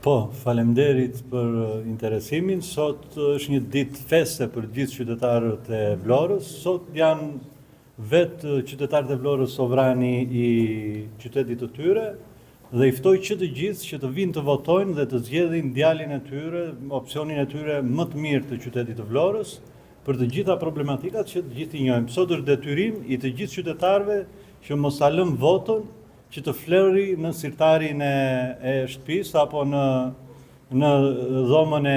Po, faleminderit për interesimin. Sot është një ditë feste për gjithë qytetarët e Vlorës. Sot janë vetë qytetarët e Vlorës sovrani i qytetit të tyre dhe i ftoj që të gjithë që të vinë të votojnë dhe të zgjedhin djalin e tyre, opsionin e tyre më të mirë të qytetit të Vlorës për të gjitha problematikat që të gjithë i njohim. Sot është detyrim i të gjithë qytetarëve që mos ta lëm votën, që të flëri në sirtarin e shtëpisë apo në dhomën e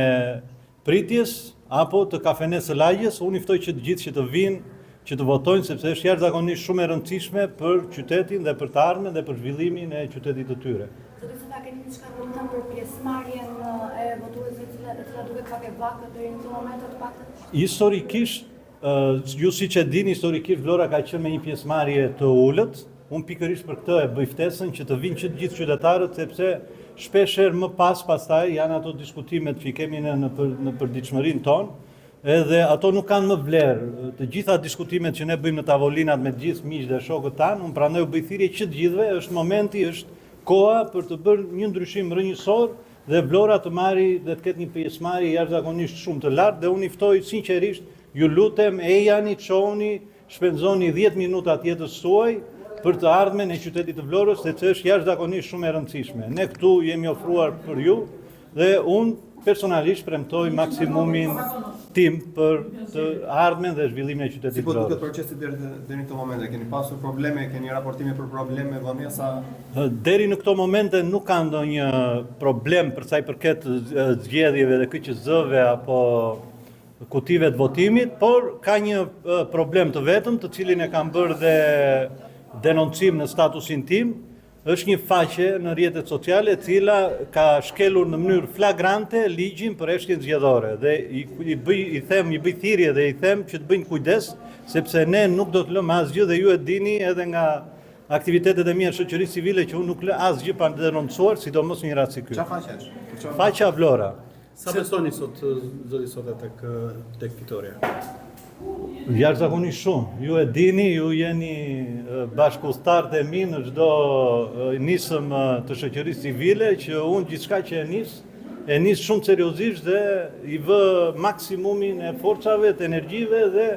pritjes apo të kafenes së lagjes. Unë i ftoj që të gjithë që të vinë, që të votojnë, sepse është jashtëzakonisht shumë e rëndësishme për qytetin dhe për të ardhmen dhe për zhvillimin e qytetit të tyre. Zoti Sota, keni diçka të thënë për pjesëmarrjen e votuesve të cilat duhet ka vakët deri në këtë moment të paktën? Historikisht, ju siç e dini, historikisht Vlora ka qenë me një pjesëmarrje të ulët. Unë pikërisht për këtë e bëj ftesën që të vinë që të gjithë qytetarët, sepse shpeshherë më pastaj janë ato diskutimet që i kemi në përditshmërinë tonë, edhe ato nuk kanë më vlerë. Të gjitha diskutimet që ne bëjmë në tavolinat me gjithë miq dhe shokët tanë, unë prandaj u bëj thirrje që të gjithëve, është momenti, është koha për të bërë një ndryshim rrënjësor dhe Vlora të marrë dhe të ketë një pjesëmarrje jashtëzakonisht shumë të lartë dhe unë i ftoj sinqerisht, ju lutem, ejani, çohuni, shpenzoni 10 minuta të jetës suaj për të ardhmen e qytetit të Vlorës, sepse është jashtëzakonisht shumë e rëndësishme. Ne këtu jemi ofruar për ju dhe unë personalisht premtoj maksimumin tim për të ardhmen dhe zhvillimin e qytetit të Vlorës. Si po duket procesi deri në këtë moment? Keni pasur probleme, keni raportime për probleme, vëmesa? Deri në këto momente nuk ka ndonjë problem për sa i përket zgjedhjeve dhe KQZ-ve apo kutive të votimit, por ka një problem të vetëm, të cilin e kam bërë dhe denoncim në statusin tim. Është një faqe në rrjetet sociale e cila ka shkelur në mënyrë flagrante ligjin për heshtjen zgjedhore dhe i bëj thirrje dhe i them që të bëjnë kujdes, sepse ne nuk do të lëmë asgjë dhe ju e dini edhe nga aktivitetet e mia shoqërisë civile që unë nuk lë asgjë pa denoncuar, sidomos në një rast si ky. Çfarë faqe është? Faqja Vlora. Sa besoni sot zoti Sota tek fitoria? Jashtëzakonisht shumë. Ju e dini, ju jeni bashkëushtarët e mi në çdo nisëm të shoqërisë civile që unë gjithçka që e nis shumë seriozisht dhe i vë maksimumin e forcave, të energjive dhe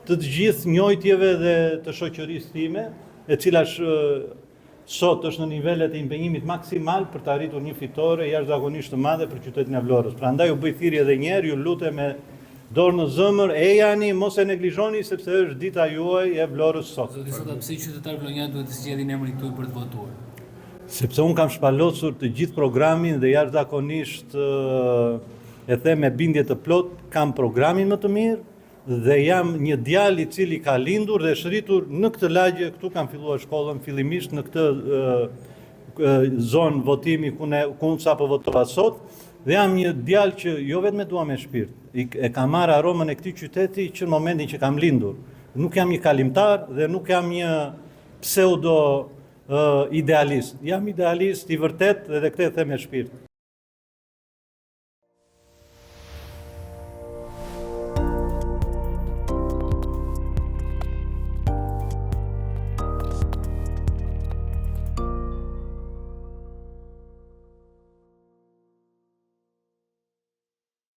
të gjithë njojtjeve dhe të shoqërisë time, e cila sot është në nivelet e impenjimit maksimal për të arritur një fitore jashtëzakonisht të madhe për qytetin e Vlorës. Prandaj u bëj thirrje edhe një herë, ju lutem me dorë në zëmër, ejani, mos e neglizhoni sepse është dita juaj e Vlorës sot. Zoti Sota, pse qytetarët vlonjanë duhet të zgjedhin emrin tuaj për të votuar? Sepse unë kam shpalosur të gjithë programin dhe jashtëzakonisht e them me bindje të plot, kam programin më të mirë dhe jam një djalë i cili ka lindur dhe shritur në këtë lagje, këtu kam filluar shkollën fillimisht në këtë zonë votimi ku unë sapo votova sot, dhe jam një djalë që jo vetëm dua me shpirt, e kam marrë aromën e këtij qyteti që në momentin që kam lindur. Nuk jam një kalimtar dhe nuk jam një pseudo idealist. Jam idealist i vërtet dhe këtë e them me shpirt.